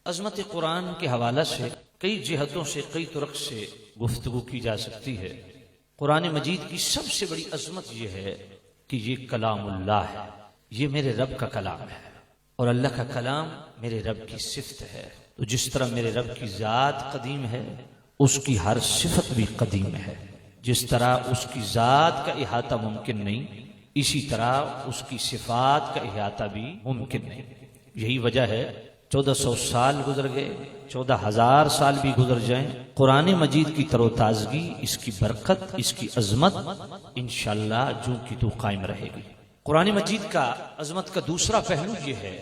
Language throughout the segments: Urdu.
عظمت قرآن کے حوالہ سے کئی جہتوں سے کئی طرق سے گفتگو کی جا سکتی ہے۔ قرآن مجید کی سب سے بڑی عظمت یہ ہے کہ یہ کلام اللہ ہے، یہ میرے رب کا کلام ہے، اور اللہ کا کلام میرے رب کی صفت ہے۔ تو جس طرح میرے رب کی ذات قدیم ہے، اس کی ہر صفت بھی قدیم ہے۔ جس طرح اس کی ذات کا احاطہ ممکن نہیں، اسی طرح اس کی صفات کا احاطہ بھی ممکن نہیں۔ یہی وجہ ہے 1400 سال گزر گئے، 14,000 سال بھی گزر جائیں، قرآن مجید کی تر و تازگی، اس کی برکت، اس کی عظمت انشاءاللہ جو کی تو قائم رہے گی۔ قرآن مجید کا عظمت کا دوسرا پہلو یہ ہے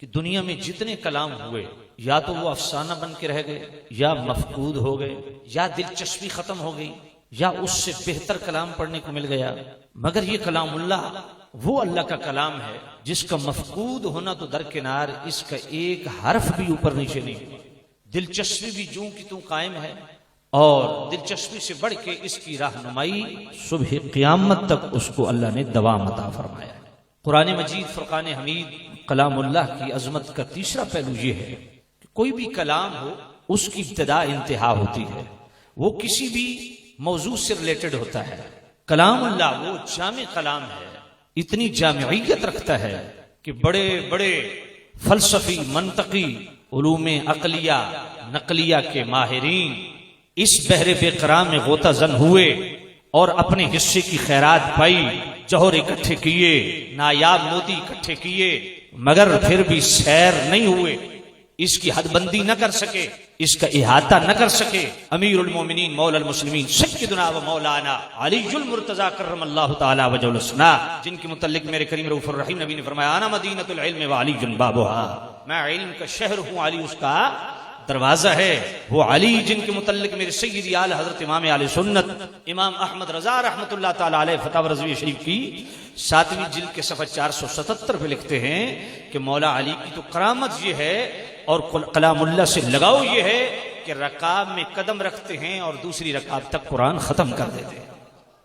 کہ دنیا میں جتنے کلام ہوئے، یا تو وہ افسانہ بن کے رہ گئے، یا مفقود ہو گئے، یا دلچسپی ختم ہو گئی، یا اس سے بہتر کلام پڑھنے کو مل گیا، مگر یہ کلام اللہ وہ اللہ کا کلام ہے جس کا مفقود ہونا تو درکنار، اس کا ایک حرف بھی اوپر نیچے نہیں، دلچسپی بھی جوں کی توں قائم ہے، اور دلچسپی سے بڑھ کے اس کی رہنمائی صبح قیامت تک اس کو اللہ نے دوام عطا فرمایا ہے۔ قرآن مجید فرقان حمید کلام اللہ کی عظمت کا تیسرا پہلو یہ ہے کہ کوئی بھی کلام ہو، اس کی ابتدا انتہا ہوتی ہے، وہ کسی بھی موضوع سے ریلیٹڈ ہوتا ہے۔ کلام اللہ وہ جامع کلام ہے، اتنی جامعیت رکھتا ہے کہ بڑے بڑے فلسفی، منطقی، علوم عقلیہ، نقلیہ کے ماہرین اس بحر بے قرار میں غوطہ زن ہوئے اور اپنے حصے کی خیرات پائی، جوہر اکٹھے کیے، نایاب مودی اکٹھے کیے، مگر پھر بھی سیر نہیں ہوئے، اس کی حد بندی نہ کر سکے، اس کا احاطہ نہ کر سکے۔ امیر المومنین مولا المسلمین سیدنا و مولانا علی المرتضی کرم اللہ تعالی وجہ الحسنی، جن کے متعلق میرے کریم رؤوف الرحیم نبی نے فرمایا انا مدینۃ العلم و علی بابها، میں علم کا شہر ہوں، علی اس کا دروازہ ہے۔ وہ علی جن کے متعلق میرے سیدی اعلی حضرت امام اہل سنت امام احمد رضا رحمۃ اللہ تعالی علیہ فتاوی رضویہ شریف کی 7ویں جلد کے صفحہ 477 پہ لکھتے ہیں کہ مولا علی کی تو کرامت یہ ہے اور کلام اللہ سے لگاؤ یہ ہے کہ رکاب میں قدم رکھتے ہیں اور دوسری رکاب تک قرآن ختم کر دیتے ہیں۔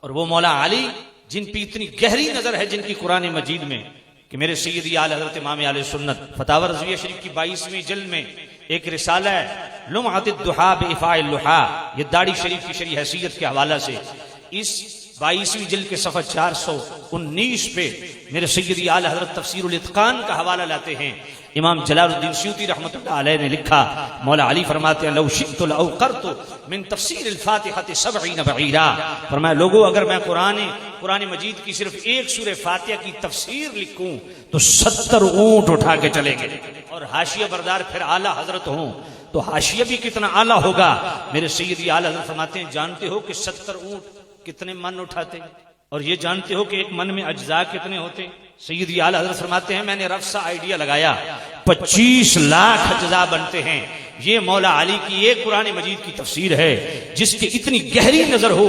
اور وہ مولا علی جن پہ اتنی گہری نظر ہے جن کی قرآن مجید میں کہ میرے سیدی اعلی حضرت امام اہل سنت فتاوی رضویہ شریف کی 22ویں جلد میں ایک رسالہ ہے لمعۃ الضحیٰ بإفاء اللحیٰ، یہ داڑھی شریف کی شرعی حیثیت کے حوالہ سے اس 22ویں جلد کے صفحہ 419 پہ میرے سیدی اعلی حضرت تفسیر الاتقان کا حوالہ لاتے ہیں۔ امام جلال الدین سیوطی رحمۃ اللہ علیہ نے لکھا، مولا علی فرماتے ہیں لو شئت لأوقرت من تفسیر الفاتحہ 70 بعیرا، فرمایا لوگوں اگر میں قرآن مجید کی صرف ایک سورہ فاتحہ کی تفسیر لکھوں تو 70 اونٹ اٹھا کے چلے گئے، اور حاشیہ بردار پھر اعلیٰ حضرت ہوں تو حاشیہ بھی کتنا اعلیٰ ہوگا۔ میرے سیدی اعلیٰ حضرت فرماتے ہیں جانتے ہو کہ 70 اونٹ کتنے من اٹھاتے، اور یہ جانتے ہو کہ ایک من میں اجزاء کتنے ہوتے؟ سیدی اعلیٰ حضرت فرماتے ہیں میں نے رف سا آئیڈیا لگایا 25 لاکھ اجزاء بنتے ہیں۔ یہ مولا علی کی ایک قرآن مجید کی تفسیر ہے جس کی اتنی گہری نظر ہو،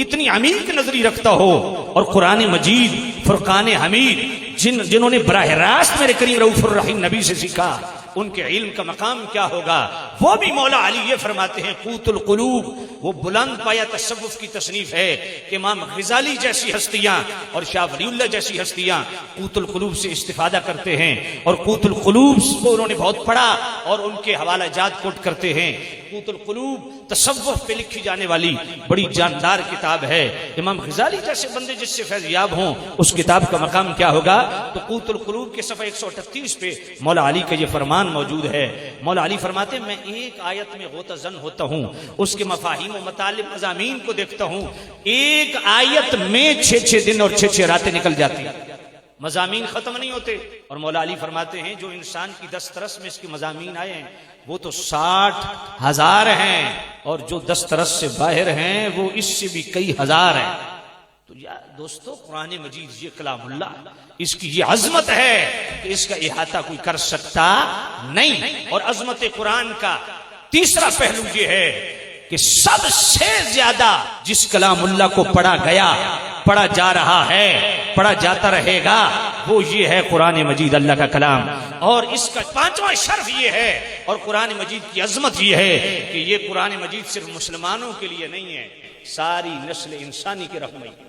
اتنی عمیق نظری رکھتا ہو، اور قرآن مجید فرقان حمید جنہوں نے براہ راست میرے کریم رؤوف الرحیم نبی سے سیکھا، ان کے علم کا مقام کیا ہوگا۔ وہ بھی مولا علی یہ فرماتے ہیں قوت القلوب، وہ بلند پایا تصوف کی تصنیف ہے کہ امام غزالی جیسی ہستیاں اور شاہ ولی اللہ جیسی ہستیاں قوت القلوب سے استفادہ کرتے ہیں، اور قوت القلوب کو انہوں نے بہت پڑھا اور ان کے حوالہ جات کوٹ کرتے ہیں۔ قوت القلوب تصوف پہ لکھی جانے والی بڑی جاندار کتاب ہے۔ امام غزالی جیسے بندے جس سے فیض یاب ہوں اس کتاب کا مقام کیا ہوگا؟ تو قوت القلوب کے صفحہ 138 پہ مولا علی کا یہ فرمان موجود ہے۔ مولا علی فرماتے ہیں میں ایک آیت میں غوطہ زن ہوتا ہوں، اس کے مفاہیم و مطالب مضامین کو دیکھتا ہوں، ایک آیت میں 6 دن اور 6 راتیں نکل جاتی ہیں، مضامین ختم نہیں ہوتے۔ اور مولا علی فرماتے ہیں جو انسان کی دسترس میں اس کے مضامین آئے ہیں وہ تو 60,000 ہیں، اور جو دسترس سے باہر ہیں وہ اس سے بھی کئی ہزار ہیں۔ تو دوستو قرآن مجید یہ کلام اللہ، اس کی یہ عظمت ہے کہ اس کا احاطہ کوئی کر سکتا نہیں۔ اور عظمت قرآن کا تیسرا پہلو یہ ہے کہ سب سے زیادہ جس کلام اللہ کو پڑھا گیا، پڑھا جا رہا ہے، پڑھا جاتا رہے گا، وہ یہ ہے قرآن مجید اللہ کا کلام۔ اور اس کا 5واں شرف یہ ہے، اور قرآن مجید کی عظمت یہ ہے کہ یہ قرآن مجید صرف مسلمانوں کے لیے نہیں ہے، ساری نسل انسانی کی رحمت